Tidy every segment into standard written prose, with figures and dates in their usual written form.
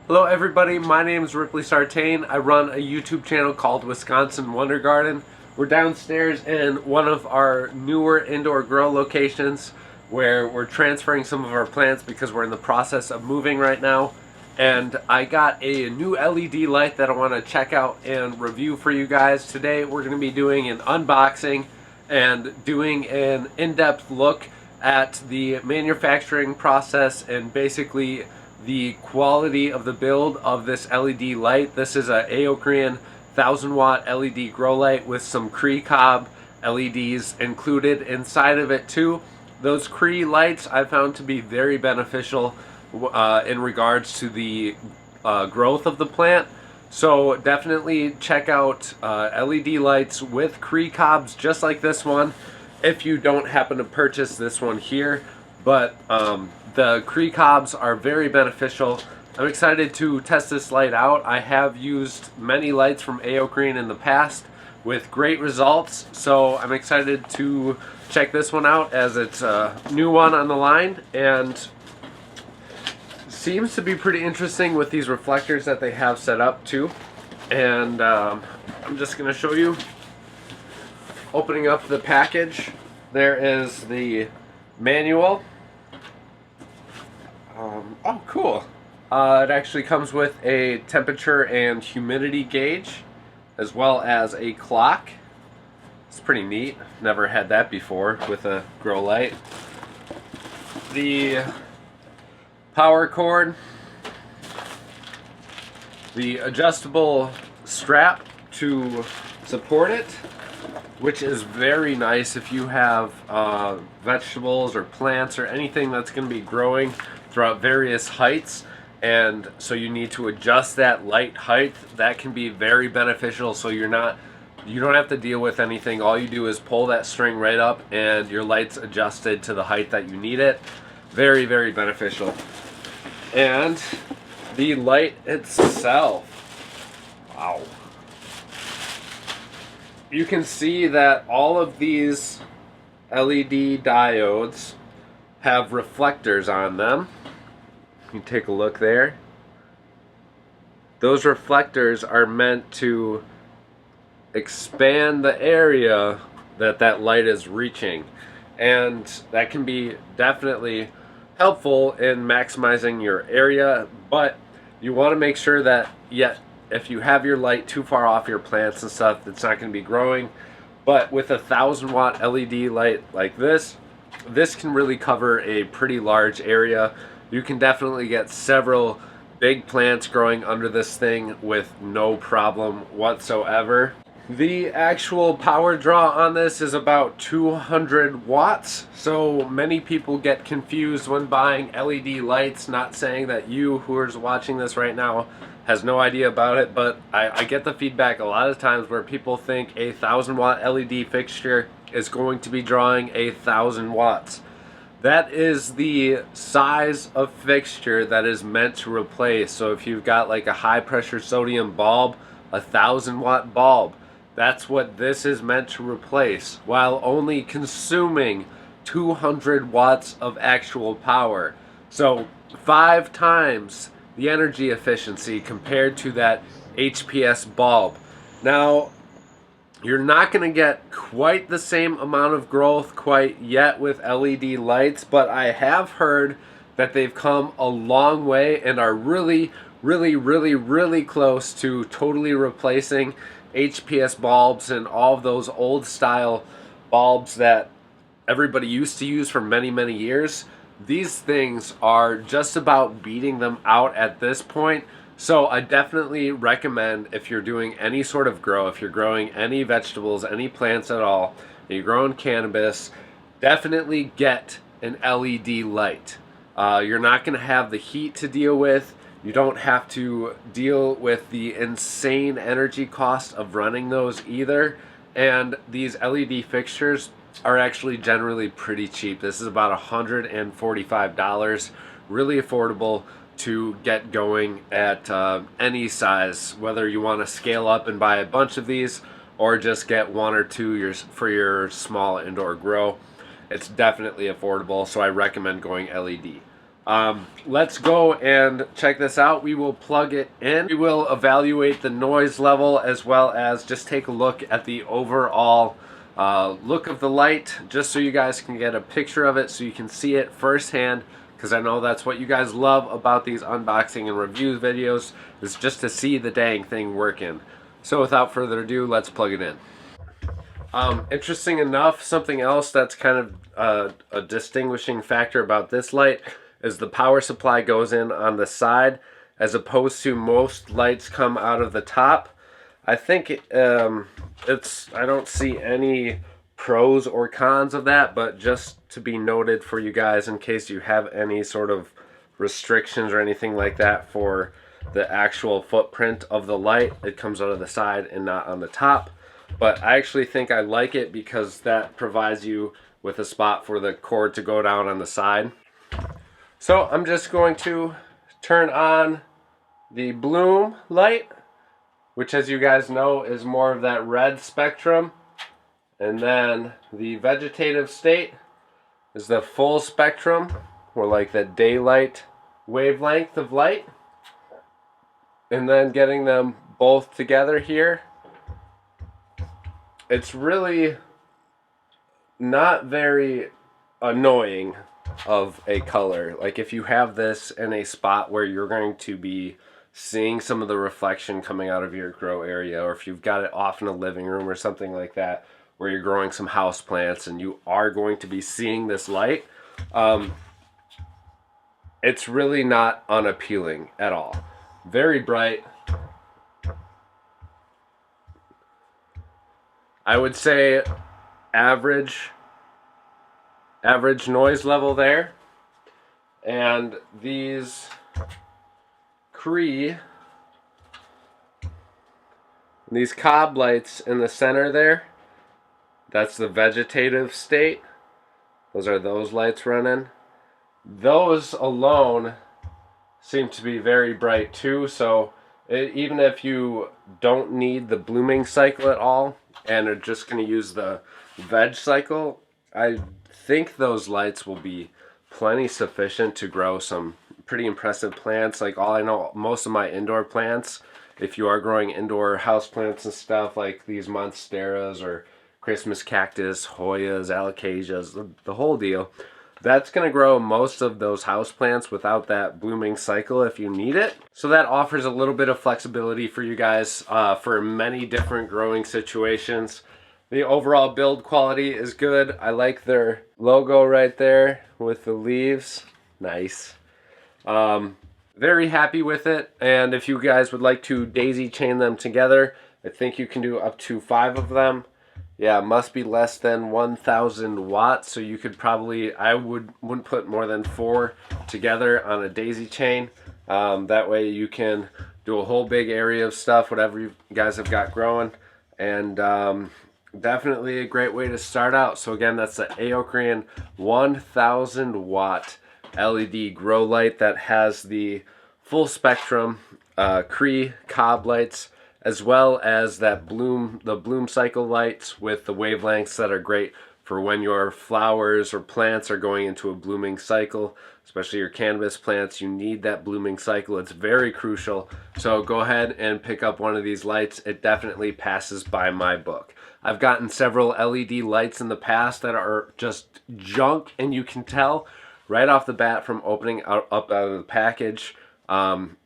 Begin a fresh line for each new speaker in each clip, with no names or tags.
Hello everybody, my name is Ripley Sartain. I run a YouTube channel called Wisconsin Wonder Garden. We're downstairs in one of our newer indoor grow locations where we're transferring some of our plants because we're in the process of moving right now. And I got a new LED light that I want to check out and review for you guys. Today we're going to be doing an unboxing and doing an in-depth look at the manufacturing process and basically the quality of the build of this LED light. This is a Aokrean 1000W LED grow light with some CREE COB LEDs included inside of it too. Those CREE lights I found to be very beneficial in regards to the growth of the plant. So definitely check out LED lights with CREE COBs just like this one if you don't happen to purchase this one here. But the CREE COBs are very beneficial. I'm excited to test this light out. I have used many lights from Aokrean in the past with great results, so I'm excited to check this one out as it's a new one on the line and seems to be pretty interesting with these reflectors that they have set up too. And I'm just going to show you opening up the package. There is the manual. Oh, cool. It actually comes with a temperature and humidity gauge, as well as a clock. It's pretty neat. Never had that before with a grow light. The power cord. The adjustable strap to support it, which is very nice if you have vegetables or plants or anything that's going to be growing throughout various heights, and so you need to adjust that light height. That can be very beneficial, so you don't have to deal with anything. All you do is pull that string right up and your light's adjusted to the height that you need it. Very, very beneficial. And the light itself, wow, you can see that all of these LED diodes have reflectors on them. You can take a look there. Those reflectors are meant to expand the area that light is reaching, and that can be definitely helpful in maximizing your area, but you want to make sure that if you have your light too far off your plants and stuff, it's not going to be growing. But with a 1000W LED light like this can really cover a pretty large area. You can definitely get several big plants growing under this thing with no problem whatsoever. The actual power draw on this is about 200 watts, so many people get confused when buying LED lights. Not saying that you who is watching this right now has no idea about it, but I get the feedback a lot of times where people think a 1000W LED fixture is going to be drawing 1000 watts. That is the size of fixture that is meant to replace. So if you've got like a high pressure sodium bulb, a 1000W bulb, that's what this is meant to replace, while only consuming 200 watts of actual power. So 5 times the energy efficiency compared to that HPS bulb. Now, you're not going to get quite the same amount of growth quite yet with LED lights, but I have heard that they've come a long way and are really, really, really, really close to totally replacing HPS bulbs and all of those old style bulbs that everybody used to use for many, many years. These things are just about beating them out at this point. So I definitely recommend, if you're doing any sort of grow, if you're growing any vegetables, any plants at all, and you're growing cannabis, definitely get an LED light. You're not going to have the heat to deal with. You don't have to deal with the insane energy cost of running those either. And these LED fixtures are actually generally pretty cheap. This is about $145, really affordable to get going at any size, whether you want to scale up and buy a bunch of these or just get 1 or 2 for your small indoor grow. It's definitely affordable, so I recommend going LED. Let's go and check this out. We will plug it in. We will evaluate the noise level as well as just take a look at the overall look of the light, just so you guys can get a picture of it so you can see it firsthand, because I know that's what you guys love about these unboxing and review videos, is just to see the dang thing working. So without further ado, let's plug it in. Interesting enough, something else that's kind of a distinguishing factor about this light is the power supply goes in on the side, as opposed to most lights come out of the top. I think I don't see any pros or cons of that, but just to be noted for you guys in case you have any sort of restrictions or anything like that for the actual footprint of the light, it comes out of the side and not on the top. But I actually think I like it because that provides you with a spot for the cord to go down on the side. So I'm just going to turn on the bloom light, which, as you guys know, is more of that red spectrum. And then the vegetative state is the full spectrum, or like the daylight wavelength of light. And then getting them both together here, it's really not very annoying of a color. Like if you have this in a spot where you're going to be seeing some of the reflection coming out of your grow area, or if you've got it off in a living room or something like that where you're growing some house plants and you are going to be seeing this light, it's really not unappealing at all. Very bright. I would say average noise level there. And these CREE, these cob lights in the center there, that's the vegetative state. Those are those lights running. Those alone seem to be very bright too, so even if you don't need the blooming cycle at all and are just going to use the veg cycle, I think those lights will be plenty sufficient to grow some pretty impressive plants. Like, all I know, most of my indoor plants, if you are growing indoor house plants and stuff like these monsteras or Christmas cactus, Hoyas, alocasias, the whole deal, that's going to grow most of those house plants without that blooming cycle if you need it. So that offers a little bit of flexibility for you guys for many different growing situations. The overall build quality is good. I like their logo right there with the leaves. Nice. Very happy with it. And if you guys would like to daisy chain them together, I think you can do up to 5 of them. Yeah, it must be less than 1,000 watts, so you could probably, I wouldn't put more than 4 together on a daisy chain. That way you can do a whole big area of stuff, whatever you guys have got growing. And definitely a great way to start out. So again, that's the Aokrean 1000 watt LED grow light that has the full spectrum CREE COB lights, as well as that the bloom cycle lights with the wavelengths that are great for when your flowers or plants are going into a blooming cycle, especially your cannabis plants. You need that blooming cycle. It's very crucial. So go ahead and pick up one of these lights. It definitely passes by my book. I've gotten several LED lights in the past that are just junk, and you can tell right off the bat from opening up out of the package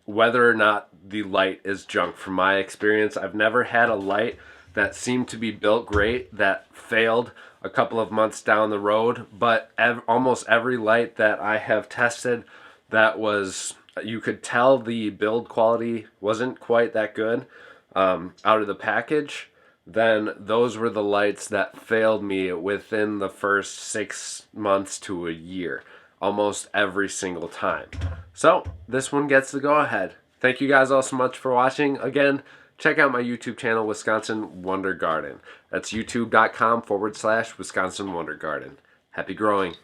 whether or not the light is junk. From my experience, I've never had a light that seemed to be built great that failed a couple of months down the road, but almost every light that I have tested that was, you could tell the build quality wasn't quite that good out of the package, then those were the lights that failed me within the first 6 months to a year, almost every single time. So this one gets the go ahead. Thank you guys all so much for watching. Again, check out my YouTube channel, Wisconsin Wonder Garden. That's youtube.com/Wisconsin Wonder Garden. Happy growing.